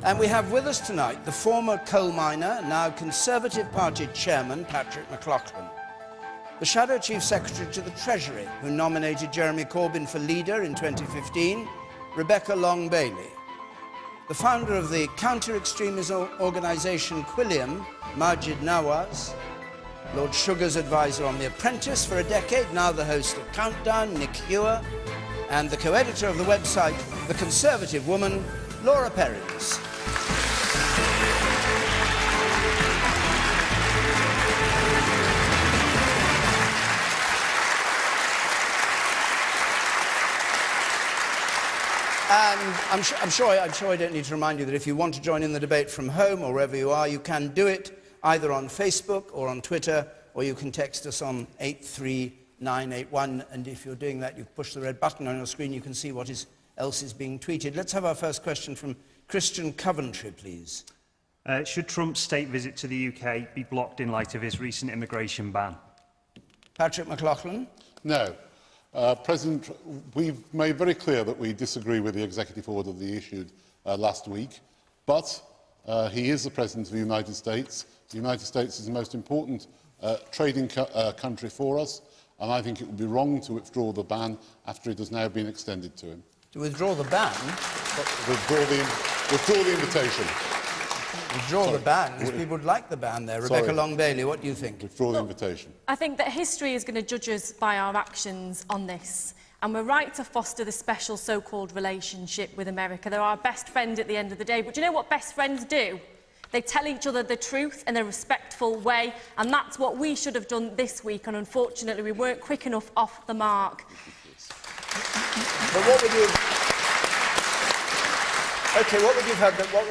And we have with us tonight the former coal miner, now Conservative Party chairman, Patrick McLaughlin, the Shadow Chief Secretary to the Treasury, who nominated Jeremy Corbyn for leader in 2015, Rebecca Long-Bailey, the founder of the counter-extremism organisation Quilliam, Majid Nawaz, Lord Sugar's advisor on The Apprentice for a decade, now the host of Countdown, Nick Hewer, and the co-editor of the website The Conservative Woman, Laura Perrins. And I'm sure I don't need to remind you that if you want to join in the debate from home or wherever you are, you can do it either on Facebook or on Twitter, or you can text us on 83981. And if you're doing that, you push the red button on your screen, you can see what else is being tweeted. Let's have our first question from Christian Coventry, please. Should Trump's state visit to the UK be blocked in light of his recent immigration ban? Patrick McLaughlin? No. President, we've made very clear that we disagree with the executive order that he issued last week, but he is the President of the United States. The United States is the most important trading country for us, and I think it would be wrong to withdraw the ban after it has now been extended to him. To withdraw the ban? Withdraw the invitation. Withdraw the ban, because people would like the ban there. Rebecca Long-Bailey, what do you think? Withdraw the invitation. I think that history is going to judge us by our actions on this. And we're right to foster the special so-called relationship with America. They're our best friend at the end of the day. But do you know what best friends do? They tell each other the truth in a respectful way. And that's what we should have done this week. And unfortunately, we weren't quick enough off the mark. But what would you... OK, what would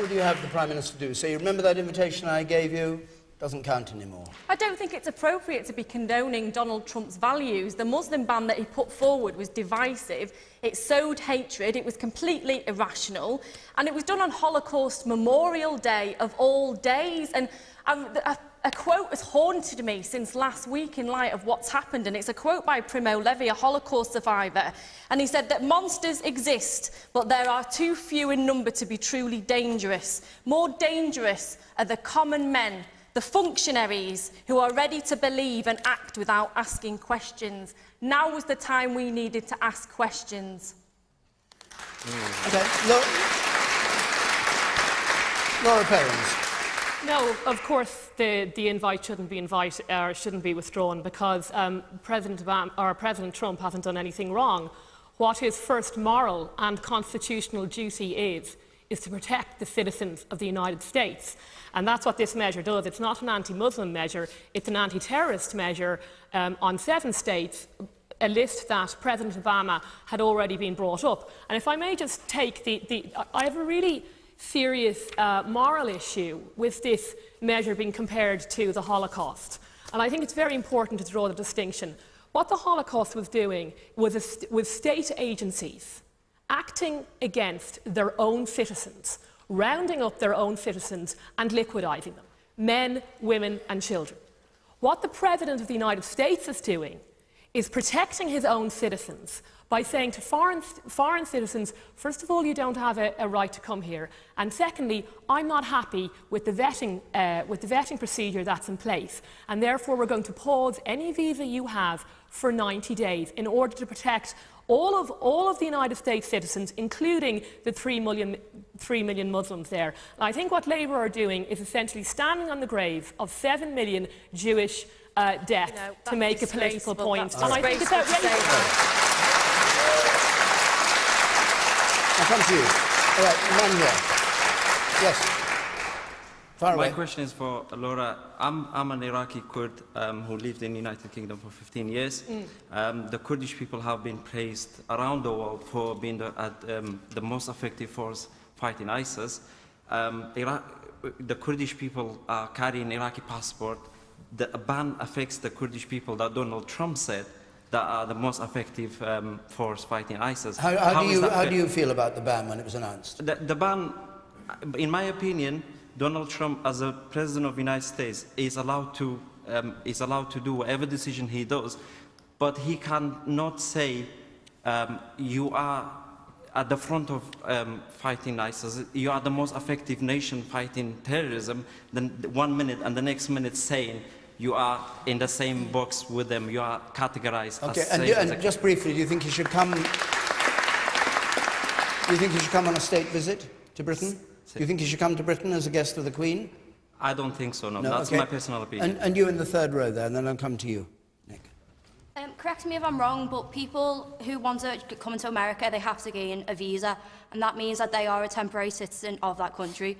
you have the Prime Minister do? So you remember that invitation I gave you? Doesn't count anymore. I don't think it's appropriate to be condoning Donald Trump's values. The Muslim ban that he put forward was divisive. It sowed hatred. It was completely irrational. And it was done on Holocaust Memorial Day of all days. And a quote has haunted me since last week in light of what's happened, and it's a quote by Primo Levi, a Holocaust survivor, and he said that monsters exist, but there are too few in number to be truly dangerous. More dangerous are the common men, the functionaries who are ready to believe and act without asking questions. Now was the time we needed to ask questions. Okay, Laura Perrins. No, of course the invite shouldn't be withdrawn because President Trump hasn't done anything wrong. What his first moral and constitutional duty is to protect the citizens of the United States. And that's what this measure does. It's not an anti-Muslim measure, it's an anti-terrorist measure on 7 states, a list that President Obama had already been brought up. And if I may just take I have a really serious moral issue with this measure being compared to the Holocaust. And I think it's very important to draw the distinction. What the Holocaust was doing was state agencies acting against their own citizens, rounding up their own citizens and liquidating them, men, women and children. What the President of the United States is doing is protecting his own citizens by saying to foreign citizens, first of all, you don't have a right to come here, and secondly, I'm not happy with the vetting procedure that's in place, and therefore we're going to pause any visa you have for 90 days in order to protect all of the United States citizens, including the 3 million Muslims there. And I think what Labour are doing is essentially standing on the grave of 7 million Jewish deaths to make a political point. And I think it's outrageous. I'll come to you. All right, man here. Yes. Far away. My question is for Laura. I'm an Iraqi Kurd who lived in the United Kingdom for 15 years. The Kurdish people have been praised around the world for being the most effective force fighting ISIS. The Kurdish people are carrying Iraqi passport. The ban affects the Kurdish people that Donald Trump said that are the most effective force fighting ISIS. How do you feel about the ban when it was announced? The ban, in my opinion, Donald Trump, as a president of the United States, is allowed to do whatever decision he does, but he cannot say you are at the front of fighting ISIS. You are the most effective nation fighting terrorism. Then 1 minute and the next minute saying you are in the same box with them. You are categorized Okay, as and just briefly, do you think he should come? Do you think he should come on a state visit to Britain? Do you think he should come to Britain as a guest of the Queen? I don't think so, no. No, That's okay. my personal opinion. And you in the third row there, and then I'll come to you, Nick. Correct me if I'm wrong, but people who want to come into America, they have to gain a visa, and that means that they are a temporary citizen of that country.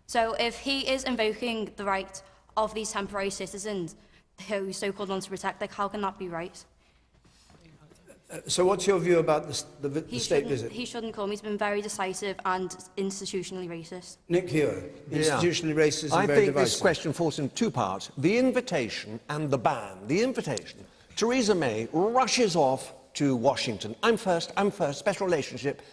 So if he is invoking the right of these temporary citizens who he's so-called wants to protect, like, how can that be right? So what's your view about the state visit? He shouldn't come. He's been very decisive and institutionally racist. Nick Hewer, institutionally racist and I very think divisive. this question falls in two parts. The invitation and the ban. The invitation. Theresa May rushes off to Washington. I'm first, special relationship.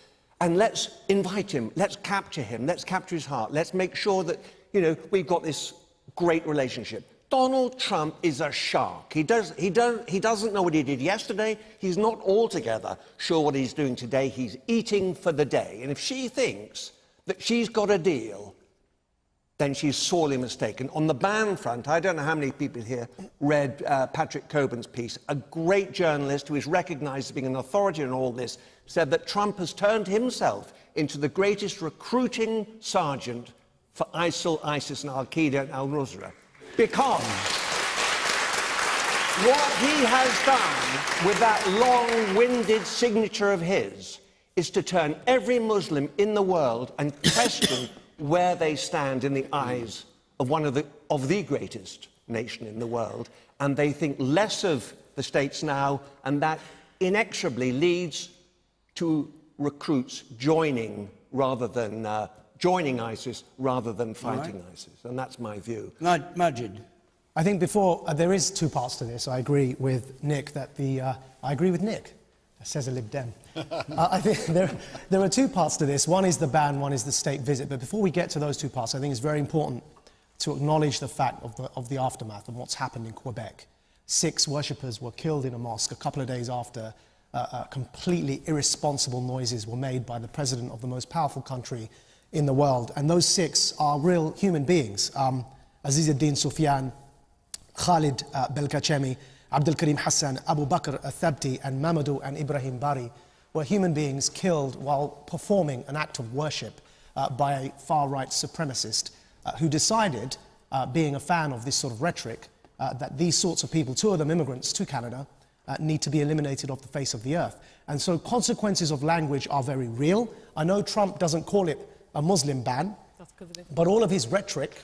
And let's invite him, let's capture his heart. Let's make sure that, you know, we've got this great relationship. Donald Trump is a shark. He doesn't know what he did yesterday. He's not altogether sure what he's doing today. He's eating for the day. And if she thinks that she's got a deal, then she's sorely mistaken. On the ban front, I don't know how many people here read Patrick Coburn's piece. A great journalist who is recognised as being an authority on all this said that Trump has turned himself into the greatest recruiting sergeant for ISIL, ISIS and Al-Qaeda and Al-Nusra. Because what he has done with that long-winded signature of his is to turn every Muslim in the world and question where they stand in the eyes of one of the greatest nation in the world, and they think less of the states now, and that inexorably leads to recruits joining rather than joining ISIS rather than fighting ISIS, and that's my view. Majid. I think there is two parts to this. I agree with Nick that I agree with Nick. Says a Lib Dem. I think there are two parts to this. One is the ban, one is the state visit. But before we get to those two parts, I think it's very important to acknowledge the fact of the aftermath of what's happened in Quebec. 6 worshippers were killed in a mosque a couple of days after completely irresponsible noises were made by the president of the most powerful country in the world. And those 6 are real human beings. Aziz ad-Din Sufyan, Khalid Belkacemi, Abdul Karim Hassan, Abu Bakr al-Thabti, and Mamadou and Ibrahim Bari were human beings killed while performing an act of worship by a far-right supremacist who decided, being a fan of this sort of rhetoric, that these sorts of people, 2 of them immigrants to Canada, need to be eliminated off the face of the earth. And so consequences of language are very real. I know Trump doesn't call it a Muslim ban, but all of his rhetoric,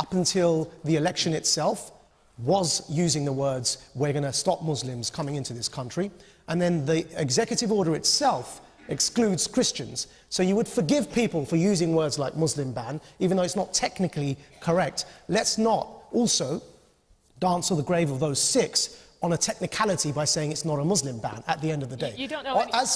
up until the election itself, was using the words, we're going to stop Muslims coming into this country. And then the executive order itself excludes Christians. So you would forgive people for using words like Muslim ban, even though it's not technically correct. Let's not also dance on the grave of those 6 on a technicality by saying it's not a Muslim ban at the end of the day. You don't know any... Let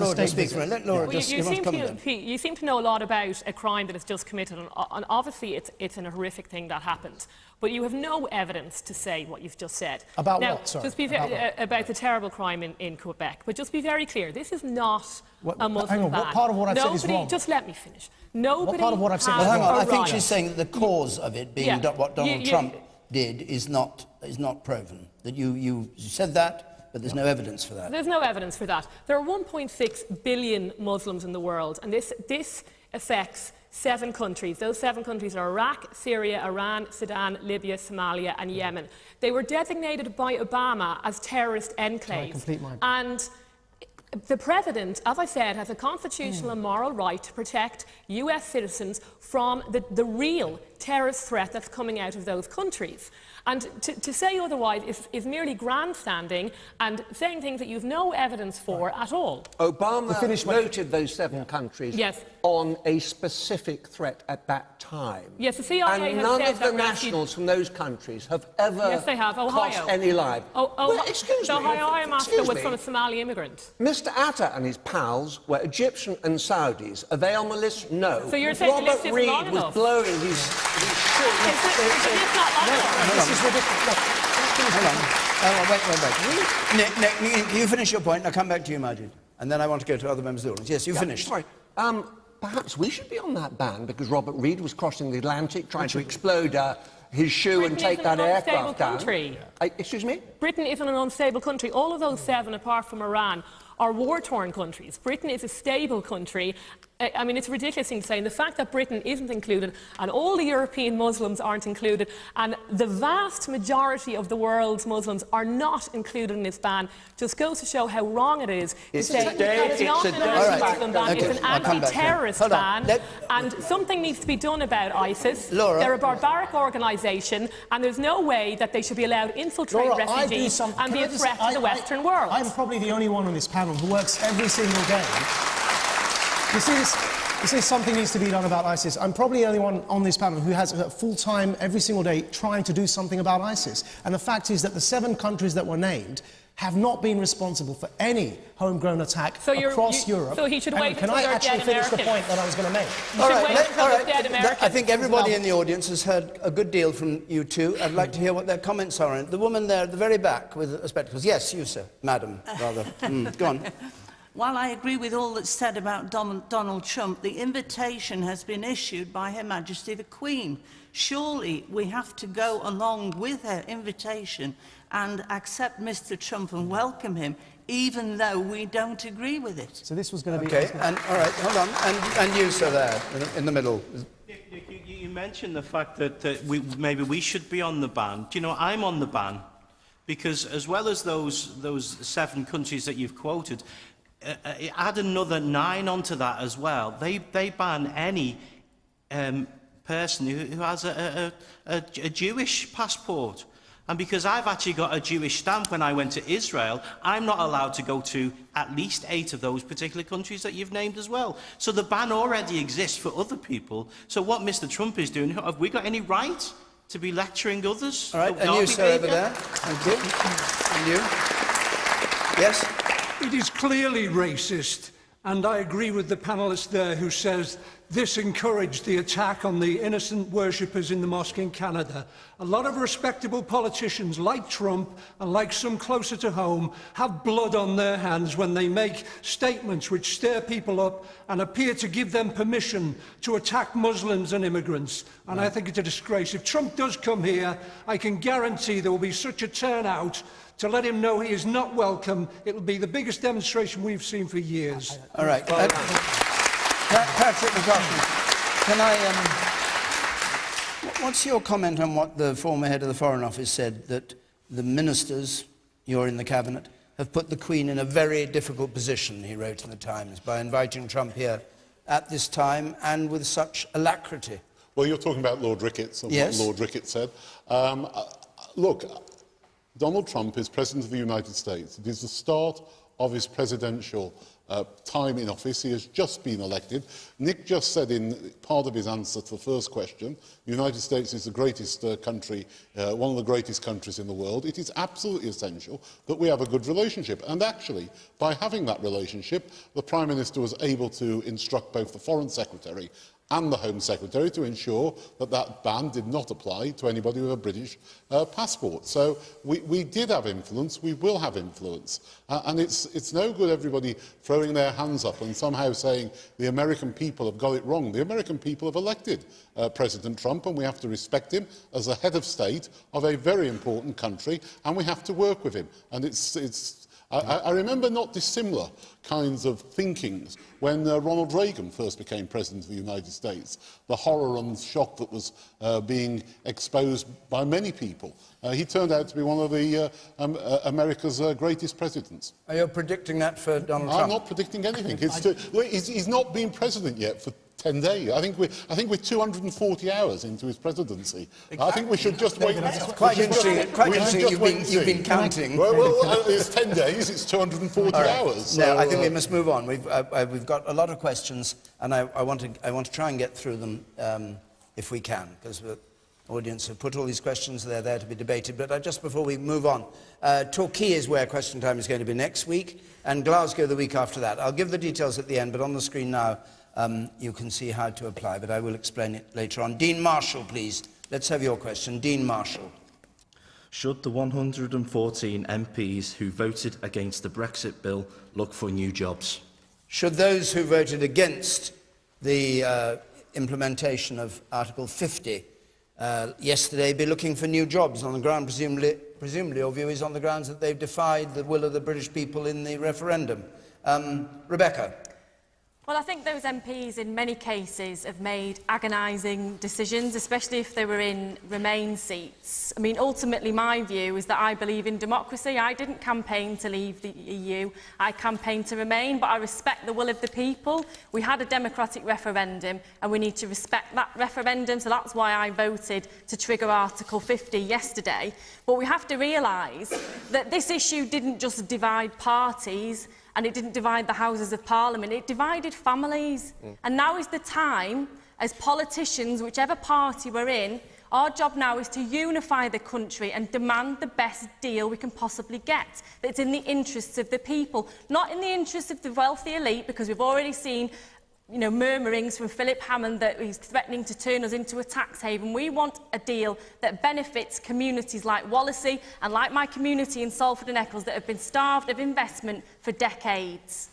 Laura speak for it. Let Laura just you seem to know a lot about a crime that is just committed, and obviously it's a horrific thing that happened. But you have no evidence to say what you've just said. About now, what? Sorry. Just be about the terrible crime in Quebec. But just be very clear, this is not a Muslim hang on, ban. what part of what I've said is wrong? Just let me finish. Nobody what part of what I've said is Well, hang on. I think right. she's saying that the cause of it being what Donald Trump did is not proven. That you said that, but there's no evidence for that. There's no evidence for that. There are 1.6 billion Muslims in the world, and this affects 7 countries. Those 7 countries are Iraq, Syria, Iran, Sudan, Libya, Somalia and Yemen. They were designated by Obama as terrorist enclaves. And the President, as I said, has a constitutional and moral right to protect US citizens from the real terrorist threat that's coming out of those countries. And to say otherwise is merely grandstanding and saying things that you've no evidence for at all. Obama noted those 7 countries on a specific threat at that time. Yes, the CIA and has none said of the nationals from those countries have ever cost any life. Excuse me. The Ohio massacre was from a Somali immigrant. Mr. Atta and his pals were Egyptian and Saudis. Are they on the list? No. So you're saying the list isn't long enough? was blowing his This is ridiculous. Hold on. Wait. Nick, you finish your point. I'll come back to you, Majid. And then I want to go to other members of the audience. Yes, you finished. Sorry. Perhaps we should be on that ban because Robert Reid was crossing the Atlantic trying to explode his shoe and take that aircraft down. Excuse me? Britain isn't an unstable country. All of those 7, apart from Iran, are war-torn countries. Britain is a stable country. I mean, it's a ridiculous thing to say. And the fact that Britain isn't included and all the European Muslims aren't included and the vast majority of the world's Muslims are not included in this ban just goes to show how wrong it is to say that it's not an anti-Muslim ban, it's an anti-terrorist ban, and something needs to be done about ISIS. Laura. They're a barbaric organisation and there's no way that they should be allowed to infiltrate refugees and be a threat to the Western world. I'm probably the only one on this panel who works every single day. You see, something needs to be done about ISIS. I'm probably the only one on this panel who has a full-time, every single day, trying to do something about ISIS. And the fact is that the 7 countries that were named have not been responsible for any homegrown attack across Europe. So he should wait Can until I they're actually dead finish Americans. the point that I was going to make? All right. I think everybody in the audience has heard a good deal from you two. I'd like to hear what their comments are on it. The woman there at the very back with spectacles. Yes, you, sir. Madam, rather. Go on. While I agree with all that's said about Donald Trump, the invitation has been issued by Her Majesty the Queen. Surely we have to go along with her invitation and accept Mr. Trump and welcome him, even though we don't agree with it. So this was going to be... OK, and all right, hold on. And you, sir, there, in the middle. You mentioned the fact that maybe we should be on the ban. Do you know, I'm on the ban because as well as those 7 countries that you've quoted, add another 9 onto that as well. They ban any person who has a Jewish passport. And because I've actually got a Jewish stamp when I went to Israel, I'm not allowed to go to at least 8 of those particular countries that you've named as well. So the ban already exists for other people. So what Mr. Trump is doing, have we got any right to be lecturing others? All right, and you, sir, over there. Thank you. And you? Yes? It is clearly racist, and I agree with the panellist there who says this encouraged the attack on the innocent worshippers in the mosque in Canada. A lot of respectable politicians like Trump and like some closer to home have blood on their hands when they make statements which stir people up and appear to give them permission to attack Muslims and immigrants. And I think it's a disgrace. If Trump does come here, I can guarantee there will be such a turnout to let him know he is not welcome. It will be the biggest demonstration we've seen for years. All right. Patrick McLaughlin, can I... what's your comment on what the former head of the Foreign Office said, that the ministers, you're in the Cabinet, have put the Queen in a very difficult position, he wrote in the Times, by inviting Trump here at this time and with such alacrity? Well, you're talking about Lord Ricketts and yes. What Lord Ricketts said. Look, Donald Trump is President of the United States. It is the start of his presidential time in office. He has just been elected. Nick just said in part of his answer to the first question, the United States is the greatest country, one of the greatest countries in the world. It is absolutely essential that we have a good relationship. And actually, by having that relationship, the Prime Minister was able to instruct both the Foreign Secretary and the Home Secretary to ensure that that ban did not apply to anybody with a British passport. So we did have influence, we will have influence. And it's no good everybody throwing their hands up and somehow saying the American people have got it wrong. The American people have elected President Trump, and we have to respect him as the head of state of a very important country, and we have to work with him. And I remember not dissimilar kinds of thinkings when Ronald Reagan first became President of the United States. The horror and shock that was being exposed by many people. He turned out to be one of the America's greatest presidents. Are you predicting that for Donald Trump? I'm not predicting anything. He's not been president yet for 10 days. I think we're 240 hours into his presidency. I think we should just wait. Quite interesting. You've been counting. Well, it's 10 days. It's 240 hours. So, no, I think we must move on. We've got a lot of questions, and I want to try and get through them if we can, because the audience have put all these questions. They're there to be debated. But just before we move on, Torquay is where Question Time is going to be next week, and Glasgow the week after that. I'll give the details at the end, but on the screen now, you can see how to apply, but I will explain it later on. Dean Marshall, please. Let's have your question. Dean Marshall. Should the 114 MPs who voted against the Brexit bill look for new jobs? Should those who voted against the implementation of Article 50 yesterday be looking for new jobs on the ground, presumably your view is on the grounds that they've defied the will of the British people in the referendum? Rebecca? Well, I think those MPs in many cases have made agonising decisions, especially if they were in Remain seats. I mean, ultimately my view is that I believe in democracy. I didn't campaign to leave the EU, I campaigned to remain, but I respect the will of the people. We had a democratic referendum and we need to respect that referendum, so that's why I voted to trigger Article 50 yesterday. But we have to realise that this issue didn't just divide parties, and it didn't divide the Houses of Parliament, it divided families. And now is the time, as politicians, whichever party we're in, our job now is to unify the country and demand the best deal we can possibly get, that's in the interests of the people, not in the interests of the wealthy elite, because we've already seen murmurings from Philip Hammond that he's threatening to turn us into a tax haven. We want a deal that benefits communities like Wallasey and like my community in Salford and Eccles that have been starved of investment for decades.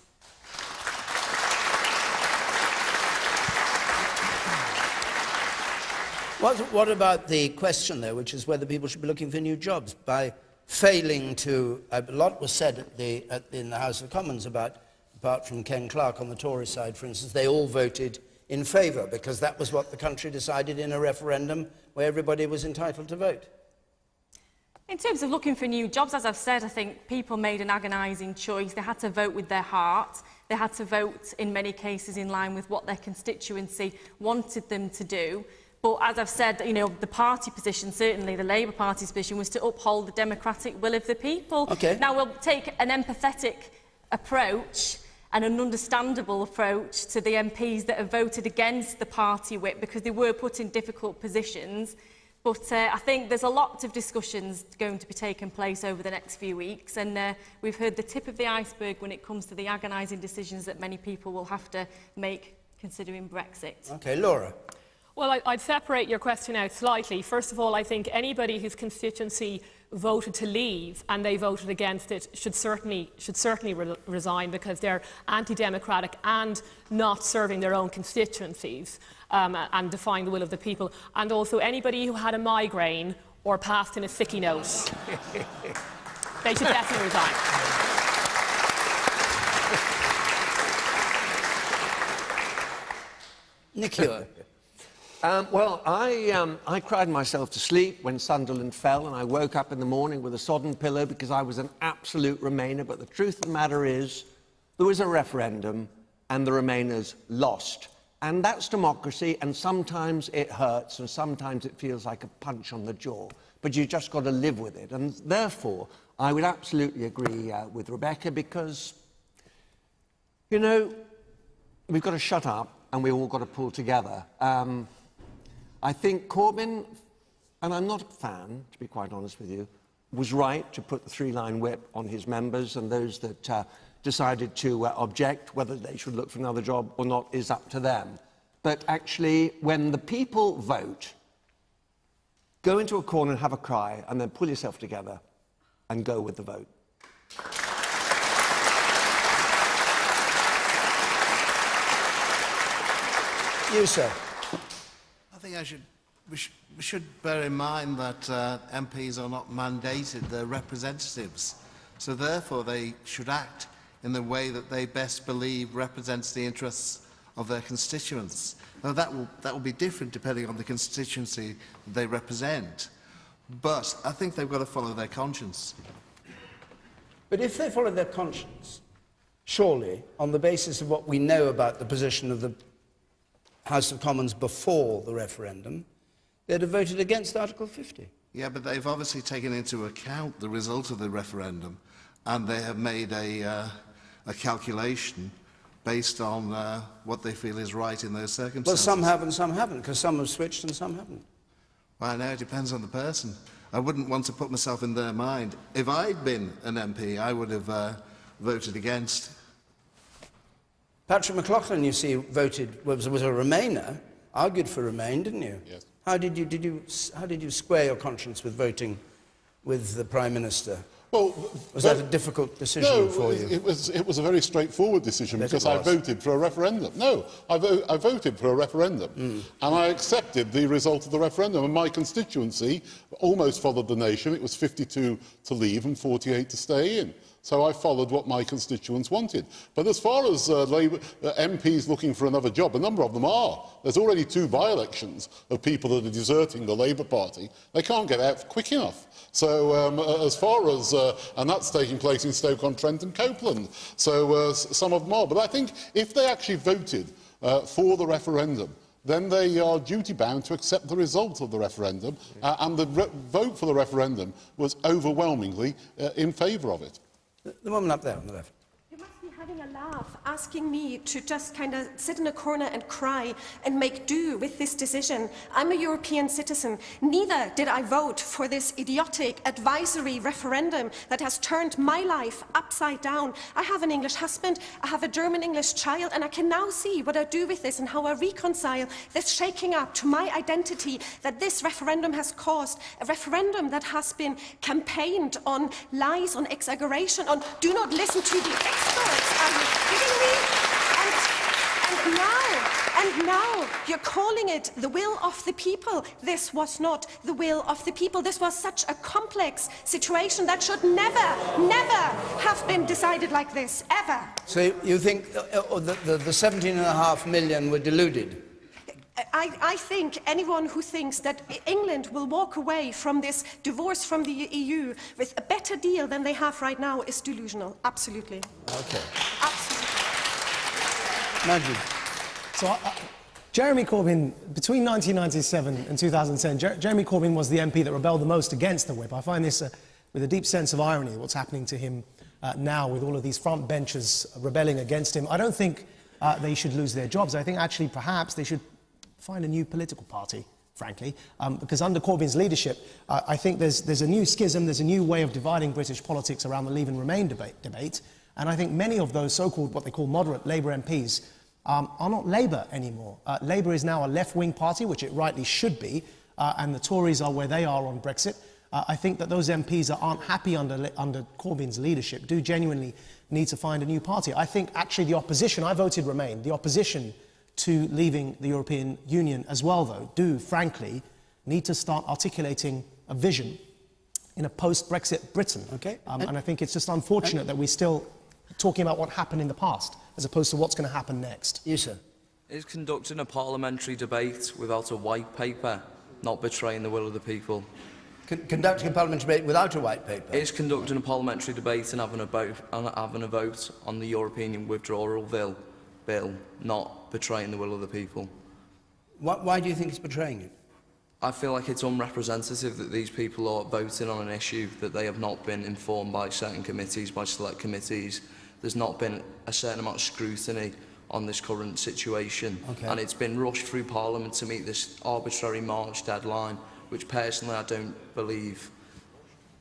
What about the question, though, which is whether people should be looking for new jobs? By failing to... a lot was said in the House of Commons about, apart from Ken Clarke on the Tory side, for instance, they all voted in favour because that was what the country decided in a referendum where everybody was entitled to vote. In terms of looking for new jobs, as I've said, I think people made an agonising choice. They had to vote with their heart. They had to vote, in many cases, in line with what their constituency wanted them to do. But as I've said, the party position, certainly the Labour Party's position, was to uphold the democratic will of the people. Okay. Now, we'll take an empathetic approach and an understandable approach to the MPs that have voted against the party whip because they were put in difficult positions. But I think there's a lot of discussions going to be taking place over the next few weeks, and we've heard the tip of the iceberg when it comes to the agonising decisions that many people will have to make considering Brexit. Okay, Laura. Well, I'd separate your question out slightly. First of all, I think anybody whose constituency voted to leave and they voted against it should certainly resign because they're anti-democratic and not serving their own constituencies and defying the will of the people. And also anybody who had a migraine or passed in a sticky note, they should definitely resign. Nicola. Well, I cried myself to sleep when Sunderland fell, and I woke up in the morning with a sodden pillow because I was an absolute Remainer. But the truth of the matter is, there was a referendum, and the Remainers lost. And that's democracy, and sometimes it hurts, and sometimes it feels like a punch on the jaw. But you just got to live with it. And therefore, I would absolutely agree with Rebecca because, we've got to shut up, and we've all got to pull together. I think Corbyn, and I'm not a fan, to be quite honest with you, was right to put the three-line whip on his members, and those that decided to object, whether they should look for another job or not is up to them. But actually, when the people vote, go into a corner and have a cry, and then pull yourself together and go with the vote. You, sir. I think we should bear in mind that MPs are not mandated, they're representatives. So therefore they should act in the way that they best believe represents the interests of their constituents. Now that will be different depending on the constituency they represent. But I think they've got to follow their conscience. But if they follow their conscience, surely, on the basis of what we know about the position of the House of Commons before the referendum, they'd have voted against Article 50. Yeah, but they've obviously taken into account the result of the referendum, and they have made a calculation based on what they feel is right in those circumstances. Well, some have and some haven't, because some have switched and some haven't. Well, I know it depends on the person. I wouldn't want to put myself in their mind. If I'd been an MP, I would have voted against. Patrick McLaughlin, you see, was a Remainer, argued for Remain, didn't you? Yes. How did you square your conscience with voting with the Prime Minister? Well, was that a difficult decision for you? It was a very straightforward decision because I voted for a referendum. No, I voted for a referendum, and I accepted the result of the referendum. And my constituency almost followed the nation. It was 52 to leave and 48 to stay in. So I followed what my constituents wanted. But as far as Labour MPs looking for another job, a number of them are. There's already 2 by-elections of people that are deserting the Labour Party. They can't get out quick enough. So as far as... and that's taking place in Stoke-on-Trent and Copeland. So some of them are. But I think if they actually voted for the referendum, then they are duty-bound to accept the result of the referendum. And the vote for the referendum was overwhelmingly in favour of it. The woman up there on the left. You must be having a laugh, asking me to just kind of sit in a corner and cry and make do with this decision. I'm a European citizen. Neither did I vote for this idiotic advisory referendum that has turned my life upside down. I have an English husband, I have a German-English child, and I can now see what I do with this and how I reconcile this shaking up to my identity that this referendum has caused. A referendum that has been campaigned on lies, on exaggeration, on do not listen to the experts. Are you kidding me? And now you're calling it the will of the people. This was not the will of the people. This was such a complex situation that should never have been decided like this, ever. So you think the 17.5 million were deluded? I think anyone who thinks that England will walk away from this divorce from the EU with a better deal than they have right now is delusional. Absolutely. Okay. Absolutely. Majid. So, Jeremy Corbyn, between 1997 and 2010, Jeremy Corbyn was the MP that rebelled the most against the whip. I find this with a deep sense of irony, what's happening to him now with all of these front benchers rebelling against him. I don't think they should lose their jobs. I think actually perhaps they should find a new political party, frankly, because under Corbyn's leadership, I think there's a new schism, there's a new way of dividing British politics around the Leave and Remain debate, and I think many of those so-called, what they call moderate Labour MPs, are not Labour anymore. Labour is now a left-wing party, which it rightly should be, and the Tories are where they are on Brexit. I think that those MPs that aren't happy under Corbyn's leadership do genuinely need to find a new party. I think actually the opposition, I voted Remain, the opposition to leaving the European Union as well, though, do, frankly, need to start articulating a vision in a post-Brexit Britain. Okay. And I think it's just unfortunate that we're still talking about what happened in the past, as opposed to what's going to happen next. You, sir. Is conducting a parliamentary debate without a white paper not betraying the will of the people? Conducting a parliamentary debate without a white paper? Is conducting a parliamentary debate and having a vote on the European withdrawal bill not betraying the will of the people? Why do you think it's betraying it? I feel like it's unrepresentative that these people are voting on an issue that they have not been informed by certain committees, by select committees. There's not been a certain amount of scrutiny on this current situation, and it's been rushed through Parliament to meet this arbitrary March deadline, which personally I don't believe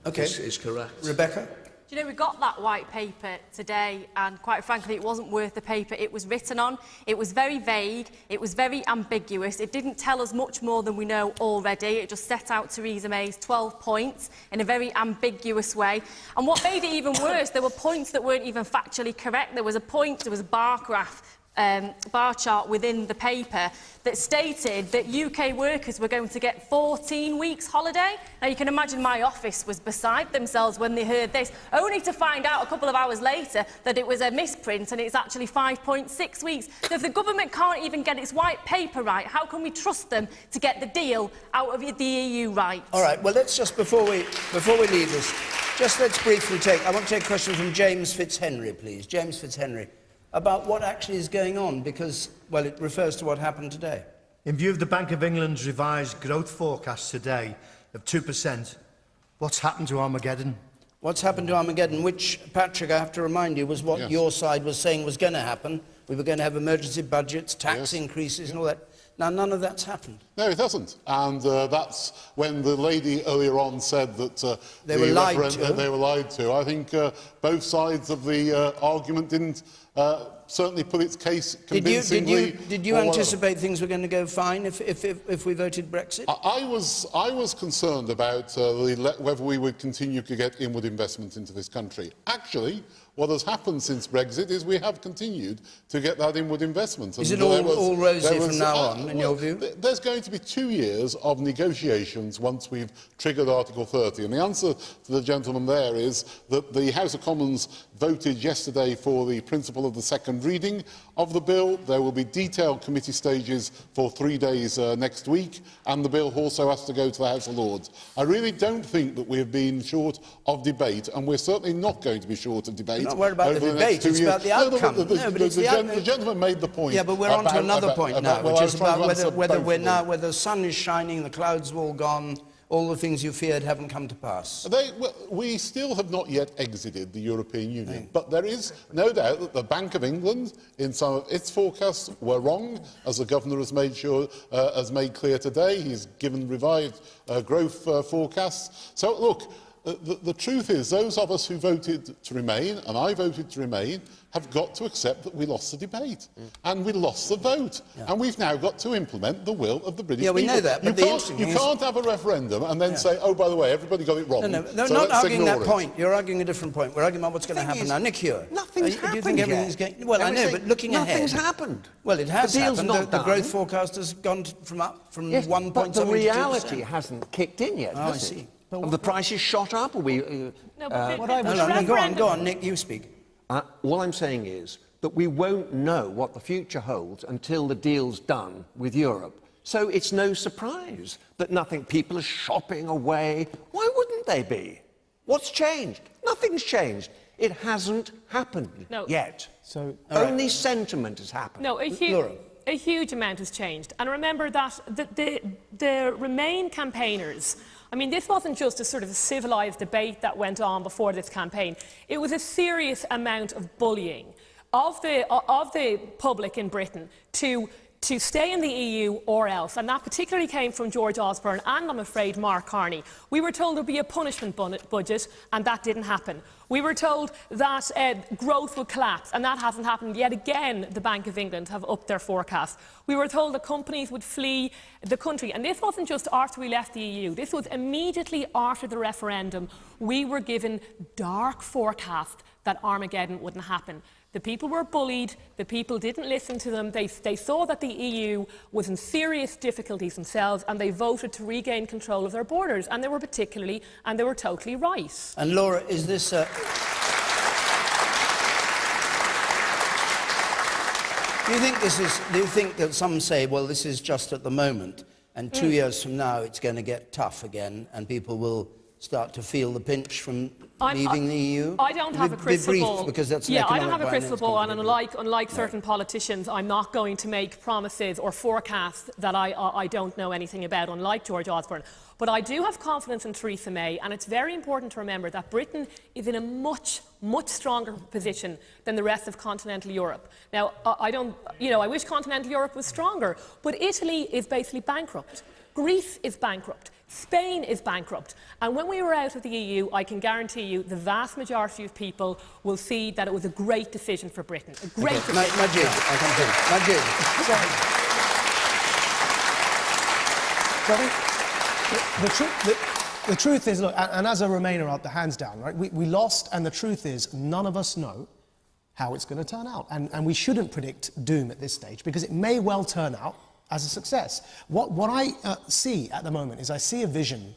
is correct. Rebecca? Do you know, we got that white paper today, and quite frankly, it wasn't worth the paper it was written on. It was very vague, it was very ambiguous, it didn't tell us much more than we know already. It just set out Theresa May's 12 points in a very ambiguous way. And what made it even worse, there were points that weren't even factually correct. There was a bar graph, bar chart within the paper that stated that UK workers were going to get 14 weeks holiday. Now you can imagine my office was beside themselves when they heard this, only to find out a couple of hours later that it was a misprint and it's actually 5.6 weeks. So if the government can't even get its white paper right, how can we trust them to get the deal out of the EU right? All right, well, let's just, before we leave this, let's briefly I want to take a question from James Fitzhenry, please. James Fitzhenry. About what actually is going on, because, well, it refers to what happened today. In view of the Bank of England's revised growth forecast today of 2%, what's happened to Armageddon? What's happened to Armageddon, which, Patrick, I have to remind you, was what your side was saying was going to happen. We were going to have emergency budgets, tax increases and all that. Now, none of that's happened. No, it hasn't. And that's when the lady earlier on said that they were lied to. They were lied to. I think both sides of the argument didn't certainly put its case convincingly. Did you anticipate things were going to go fine if we voted Brexit? I was concerned about whether we would continue to get inward investment into this country. Actually, what has happened since Brexit is we have continued to get that inward investment. Is it all rosy from now on, in your view? There's going to be 2 years of negotiations once we've triggered Article 30. And the answer to the gentleman there is that the House of Commons voted yesterday for the principle of the second reading of the bill. There will be detailed committee stages for 3 days next week, and the bill also has to go to the House of Lords. I really don't think that we have been short of debate, and we're certainly not going to be short of debate. Not worried about the debate, it's about the outcome. The gentleman made the point. Yeah, but we're on to another point now, which is about whether the sun is shining, the clouds are all gone, all the things you feared haven't come to pass. We still have not yet exited the European Union, but there is no doubt that the Bank of England, in some of its forecasts, were wrong, as the Governor has made clear today. He's given revived growth forecasts. So, look, the truth is, those of us who voted to remain, and I voted to remain, have got to accept that we lost the debate and we lost the vote, and we've now got to implement the will of the British people. Yeah, we know that, but you can't have a referendum and then say, oh, by the way, everybody got it wrong. No, so not arguing that it. point. You're arguing a different point. We're arguing about what's going to happen now. Nick Hewer, nothing's happened do you think everything's yet. going... Well, I know, but looking ahead... Nothing's happened. Well, it has the deal's happened. Not the done. growth forecast has gone from 1.7 but the to 2%. reality hasn't kicked in yet, I has see. it? Have the prices shot up? Are we... Go on, Nick, you speak. All I'm saying is that we won't know what the future holds until the deal's done with Europe. So it's no surprise that people are shopping away. Why wouldn't they be? What's changed? Nothing's changed. It hasn't happened yet. So only sentiment has happened. No, a huge amount has changed. And remember that the Remain campaigners, I mean, this wasn't just a sort of civilised debate that went on before this campaign. It was a serious amount of bullying of the public in Britain to stay in the EU or else. And that particularly came from George Osborne and, I'm afraid, Mark Carney. We were told there would be a punishment budget, and that didn't happen. We were told that growth would collapse, and that hasn't happened. Yet again, the Bank of England have upped their forecast. We were told that companies would flee the country. And this wasn't just after we left the EU. This was immediately after the referendum. We were given dark forecasts that Armageddon wouldn't happen. The people were bullied, the people didn't listen to them, they saw that the EU was in serious difficulties themselves, and they voted to regain control of their borders, and they were totally right. And Laura, is this... Do you think that some say, well, this is just at the moment, and 2 years from now it's going to get tough again, and people will start to feel the pinch from leaving the EU? I don't have a crystal ball. Because that's I don't have a crystal ball, and unlike certain politicians, I'm not going to make promises or forecasts that I don't know anything about, unlike George Osborne. But I do have confidence in Theresa May, and it's very important to remember that Britain is in a much stronger position than the rest of continental Europe. Now, I wish continental Europe was stronger, but Italy is basically bankrupt. Greece is bankrupt. Spain is bankrupt. And when we were out of the EU, I can guarantee you the vast majority of people will see that it was a great decision for Britain. A great decision. Majid. The truth is, look, and as a Remainer up the hands down, right, we lost, and the truth is none of us know how it's going to turn out. And we shouldn't predict doom at this stage, because it may well turn out as a success. What I see at the moment is I see a vision,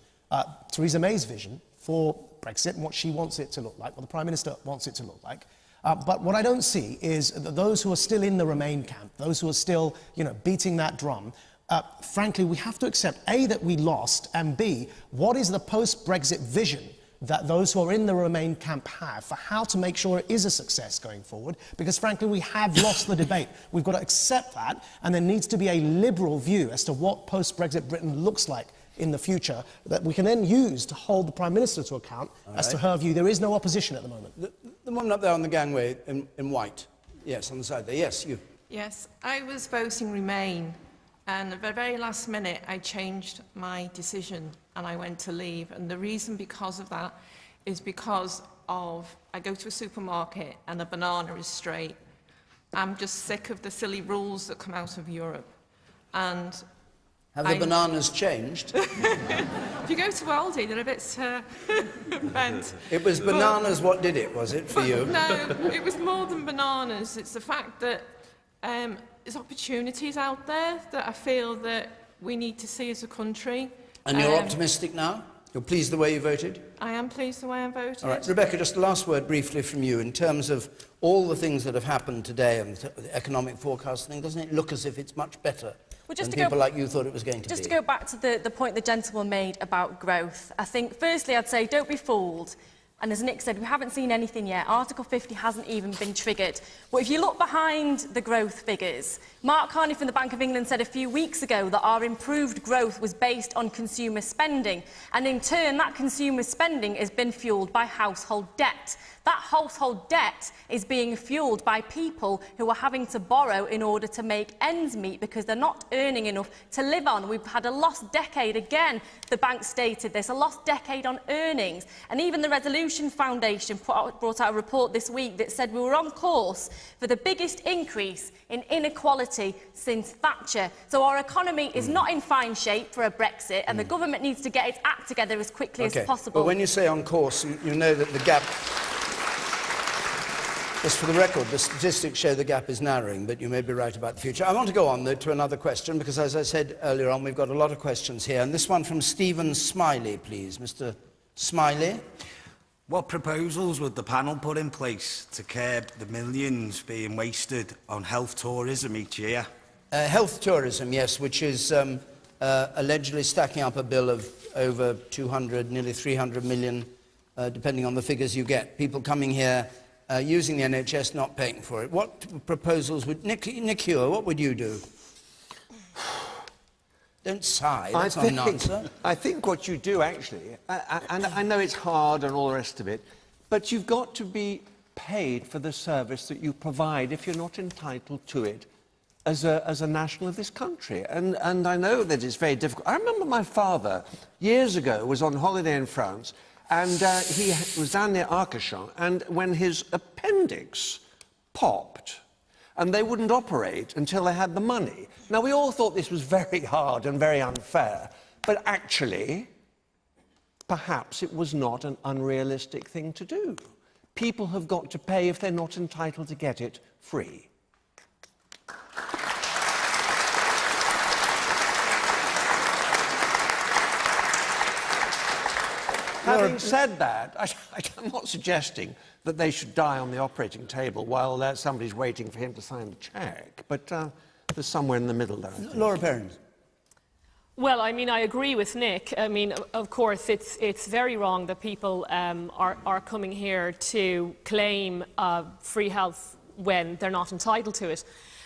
Theresa May's vision for Brexit and what she wants it to look like, what the Prime Minister wants it to look like. But what I don't see is that those who are still in the Remain camp, those who are still, beating that drum, frankly, we have to accept, A, that we lost, and B, what is the post-Brexit vision that those who are in the Remain camp have for how to make sure it is a success going forward, because frankly we have lost the debate. We've got to accept that, and there needs to be a liberal view as to what post-Brexit Britain looks like in the future that we can then use to hold the Prime Minister to account as to her view. There is no opposition at the moment. The woman up there on the gangway in white. Yes, on the side there. Yes, you. Yes, I was voting Remain, and at the very last minute I changed my decision and I went to leave. And the reason because of that is because of I go to a supermarket and a banana is straight. I'm just sick of the silly rules that come out of Europe. And have the bananas changed? if you go to Aldi, they're a bit bent. It was bananas, what did it, was it, for you? No, it was more than bananas. It's the fact that there's opportunities out there that I feel that we need to see as a country. And you're optimistic now? You're pleased the way you voted? I am pleased the way I voted. All right, Rebecca, just the last word briefly from you. In terms of all the things that have happened today and the economic forecast thing, doesn't it look as if it's much better than people like you thought it was going to be? Just to go back to the point the gentleman made about growth, I think, firstly, I'd say don't be fooled. And as Nick said, we haven't seen anything yet. Article 50 hasn't even been triggered. But if you look behind the growth figures, Mark Carney from the Bank of England said a few weeks ago that our improved growth was based on consumer spending. And in turn, that consumer spending has been fuelled by household debt. That household debt is being fuelled by people who are having to borrow in order to make ends meet because they're not earning enough to live on. We've had a lost decade again, the bank stated this, a lost decade on earnings. And even the Resolution Foundation brought out a report this week that said we were on course for the biggest increase in inequality since Thatcher. So our economy is not in fine shape for a Brexit, and the government needs to get its act together as quickly as possible. But when you say on course, you know that the gap... Just for the record, the statistics show the gap is narrowing, but you may be right about the future. I want to go on, though, to another question, because, as I said earlier on, we've got a lot of questions here. And this one from Stephen Smiley, please. Mr. Smiley. What proposals would the panel put in place to curb the millions being wasted on health tourism each year? Health tourism, yes, which is allegedly stacking up a bill of over 200, nearly 300 million, depending on the figures you get. People coming here... using the NHS, not paying for it. What proposals would... Nick Hewer, what would you do? Don't sigh, that's not an answer. I think what you do, actually, and I know it's hard and all the rest of it, but you've got to be paid for the service that you provide if you're not entitled to it as a national of this country. And I know that it's very difficult. I remember my father, years ago, was on holiday in France, and he was down near Arcachon, and when his appendix popped, and they wouldn't operate until they had the money. Now, we all thought this was very hard and very unfair, but actually, perhaps it was not an unrealistic thing to do. People have got to pay if they're not entitled to get it free. Having said that, I'm not suggesting that they should die on the operating table while somebody's waiting for him to sign the cheque, but there's somewhere in the middle there. Laura Perrin. Well, I mean, I agree with Nick. I mean, of course, it's very wrong that people are coming here to claim free health when they're not entitled to it.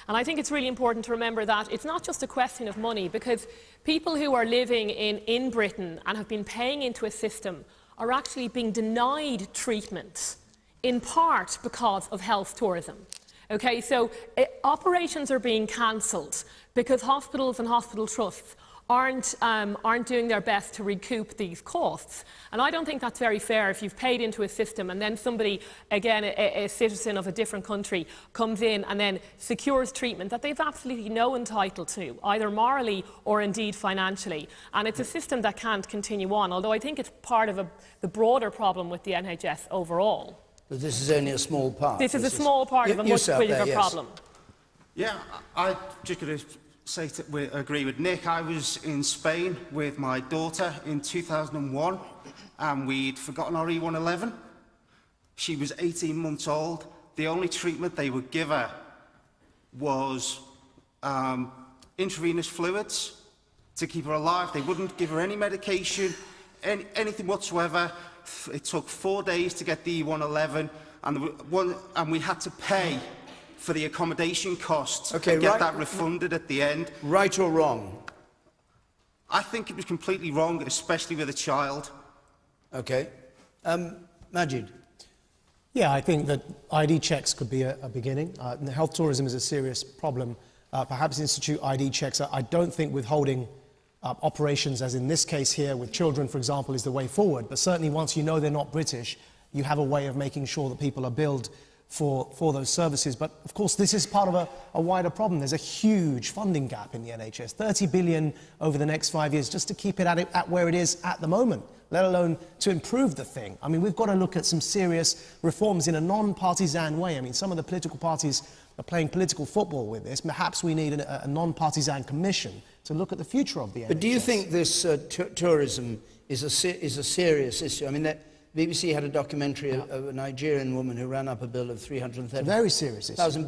And I think it's really important to remember that it's not just a question of money, because people who are living in Britain and have been paying into a system are actually being denied treatment, in part because of health tourism. Okay, so operations are being cancelled because hospitals and hospital trusts aren't doing their best to recoup these costs. And I don't think that's very fair if you've paid into a system and then somebody, again, a citizen of a different country, comes in and then secures treatment that they've absolutely no entitle to, either morally or indeed financially. And it's a system that can't continue on, although I think it's part of the broader problem with the NHS overall. But this is only a small part. This is a small part of a much bigger problem. Yeah, I just going to say that we agree with Nick. I was in Spain with my daughter in 2001 and we'd forgotten our E111. She was 18 months old. The only treatment they would give her was intravenous fluids to keep her alive. They wouldn't give her any medication, anything whatsoever. It took 4 days to get the E111 and we had to pay for the accommodation costs and get that refunded at the end. Right or wrong? I think it was completely wrong, especially with a child. Okay. Majid? Yeah, I think that ID checks could be a beginning. Health tourism is a serious problem. Perhaps institute ID checks. I don't think withholding operations, as in this case here with children, for example, is the way forward. But certainly once you know they're not British, you have a way of making sure that people are billed for those services. But of course, this is part of a wider problem. There's a huge funding gap in the NHS, 30 billion over the next 5 years just to keep it at where it is at the moment, let alone to improve the thing. I mean, we've got to look at some serious reforms in a non-partisan way. I mean, some of the political parties are playing political football with this. Perhaps we need a non-partisan commission to look at the future of the NHS. But do you think this tourism is a serious issue? I mean, the BBC had a documentary of a Nigerian woman who ran up a bill of 330,000. Very serious issue.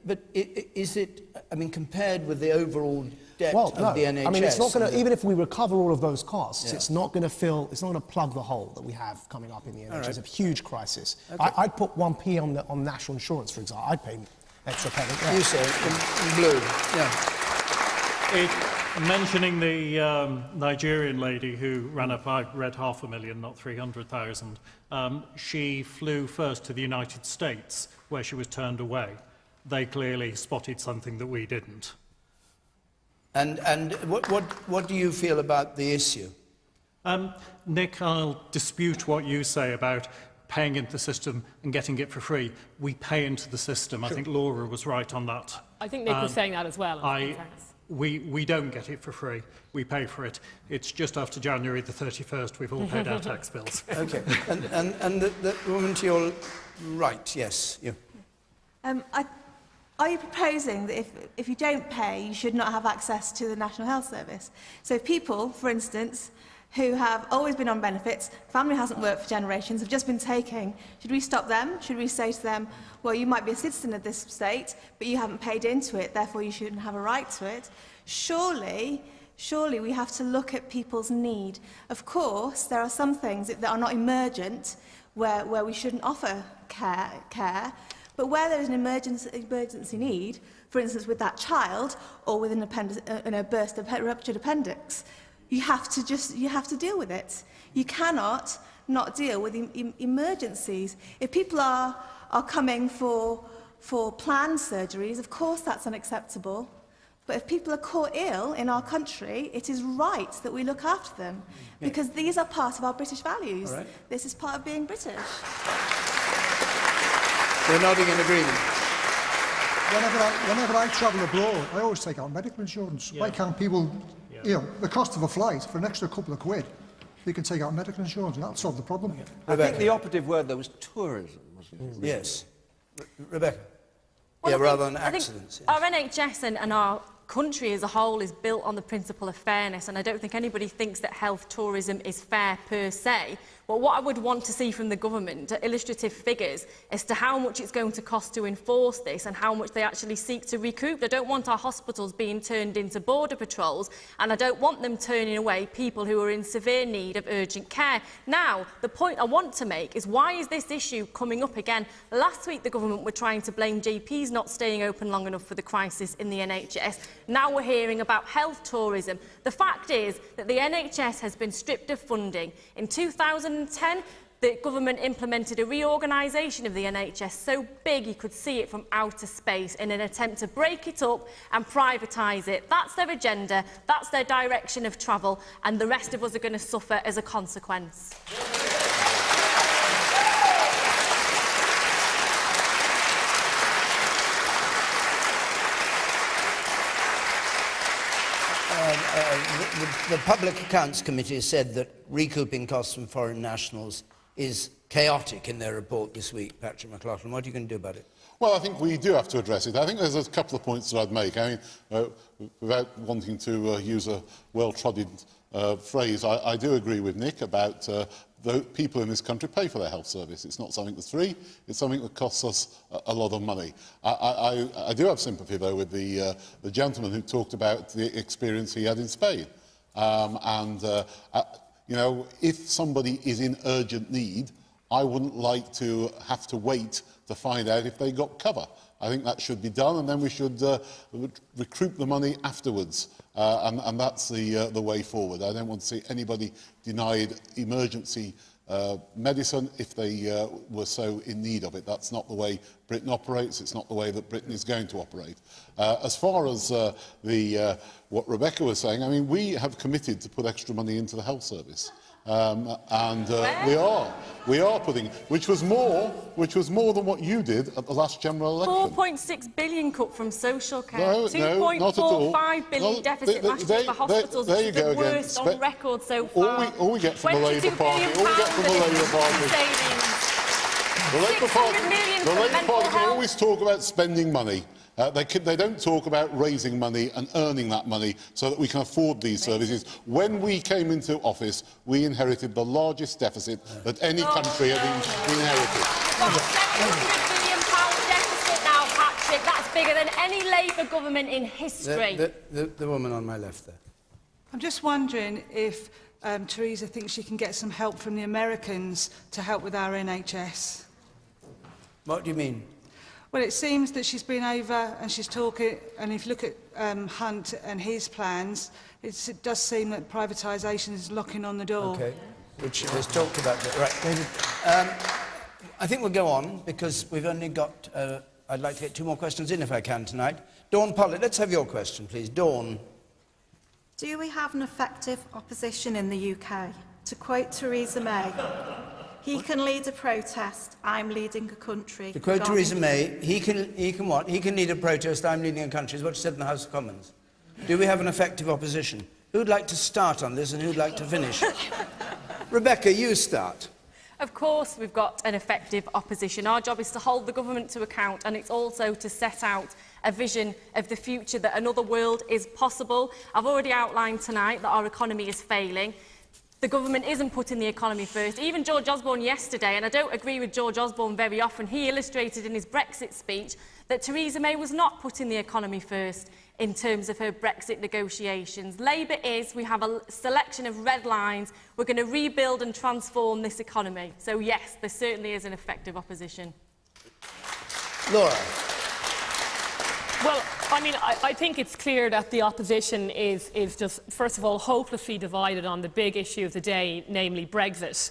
But is it, I mean, compared with the overall debt of the NHS? I mean, it's not going to, even if we recover all of those costs, it's not going to fill, it's not going to plug the hole that we have coming up in the NHS. It's a huge crisis. Okay. I'd put 1p on national insurance, for example. I'd pay extra payment. Yeah. You say in blue. Yeah. Mentioning the Nigerian lady who ran up, I read 500,000, not 300,000. She flew first to the United States, where she was turned away. They clearly spotted something that we didn't. And what do you feel about the issue? Nick, I'll dispute what you say about paying into the system and getting it for free. We pay into the system. Sure. I think Laura was right on that. I think Nick was saying that as well. We don't get it for free. We pay for it. It's just after January the 31st we've all paid our tax bills. Okay. And the woman to your right, yes. You. Are you proposing that if you don't pay, you should not have access to the National Health Service? So if people, for instance, who have always been on benefits, family hasn't worked for generations, have just been taking, should we stop them? Should we say to them, well, you might be a citizen of this state, but you haven't paid into it, therefore you shouldn't have a right to it? Surely we have to look at people's need. Of course, there are some things that are not emergent where we shouldn't offer care, but where there is an emergency need, for instance, with that child or with a burst of ruptured appendix, you have to deal with it. You cannot not deal with emergencies. If people are coming for planned surgeries, of course that's unacceptable. But if people are caught ill in our country, it is right that we look after them, because these are part of our British values. Right. This is part of being British. We're nodding in agreement. Whenever I travel abroad, I always take out medical insurance. Why can't people, you know, the cost of a flight for an extra couple of quid, they can take out medical insurance and that'll solve the problem. I think the operative word there was tourism, wasn't it? Yes. Rebecca? Well, rather than accidents. Our NHS and our country as a whole is built on the principle of fairness, and I don't think anybody thinks that health tourism is fair per se. But what I would want to see from the government are illustrative figures as to how much it's going to cost to enforce this and how much they actually seek to recoup. I don't want our hospitals being turned into border patrols, and I don't want them turning away people who are in severe need of urgent care. Now, the point I want to make is, why is this issue coming up again? Last week the government were trying to blame GPs not staying open long enough for the crisis in the NHS. Now we're hearing about health tourism. The fact is that the NHS has been stripped of funding. In 2010, the government implemented a reorganisation of the NHS so big you could see it from outer space in an attempt to break it up and privatise it. That's their agenda, that's their direction of travel, and the rest of us are going to suffer as a consequence. The Public Accounts Committee has said that recouping costs from foreign nationals is chaotic in their report this week. Patrick McLaughlin, what are you going to do about it? Well, I think we do have to address it. I think there's a couple of points that I'd make. I mean, without wanting to use a well-trodden phrase, I do agree with Nick about the people in this country pay for their health service. It's not something that's free, it's something that costs us a lot of money. I do have sympathy, though, with the gentleman who talked about the experience he had in Spain. You know, if somebody is in urgent need, I wouldn't like to have to wait to find out if they got cover. I think that should be done, and then we should recoup the money afterwards. And that's the way forward. I don't want to see anybody denied emergency medicine if they were so in need of it. That's not the way Britain operates. It's not the way that Britain is going to operate. As far as what Rebecca was saying, I mean, we have committed to put extra money into the health service. we are putting, which was more than what you did at the last general election. 4.6 billion cut from social care. No, not at all. 2.45 billion No, deficit last year for hospitals, there which you is go the again. worst on record so far. All we get from the Labour Party, £22 billion savings. The Labour 600 million the for Labour mental Party health. always talk about spending money. They don't talk about raising money and earning that money so that we can afford these services. When we came into office, we inherited the largest deficit that any country had inherited. £700 billion deficit now, Patrick. That's bigger than any Labour government in history. The woman on my left there. I'm just wondering if Theresa thinks she can get some help from the Americans to help with our NHS. What do you mean? Well, it seems that she's been over and she's talking, and if you look at Hunt and his plans, it does seem that privatisation is knocking on the door. Okay, which has talked about that. Right, David. I think we'll go on because we've only got. I'd like to get 2 more questions in if I can tonight. Dawn Pollard, let's have your question, please. Dawn. Do we have an effective opposition in the UK? To quote Theresa May, he can lead a protest, I'm leading a country. To quote Theresa May, he can what? He can lead a protest, I'm leading a country, is what she said in the House of Commons. Do we have an effective opposition? Who'd like to start on this and who'd like to finish? Rebecca, you start. Of course we've got an effective opposition. Our job is to hold the government to account, and it's also to set out a vision of the future, that another world is possible. I've already outlined tonight that our economy is failing. The government isn't putting the economy first. Even George Osborne yesterday, and I don't agree with George Osborne very often, he illustrated in his Brexit speech that Theresa May was not putting the economy first in terms of her Brexit negotiations. Labour is. We have a selection of red lines. We're going to rebuild and transform this economy. So yes, there certainly is an effective opposition. Laura. Well, I mean, I think it's clear that the opposition is just, first of all, hopelessly divided on the big issue of the day, namely Brexit,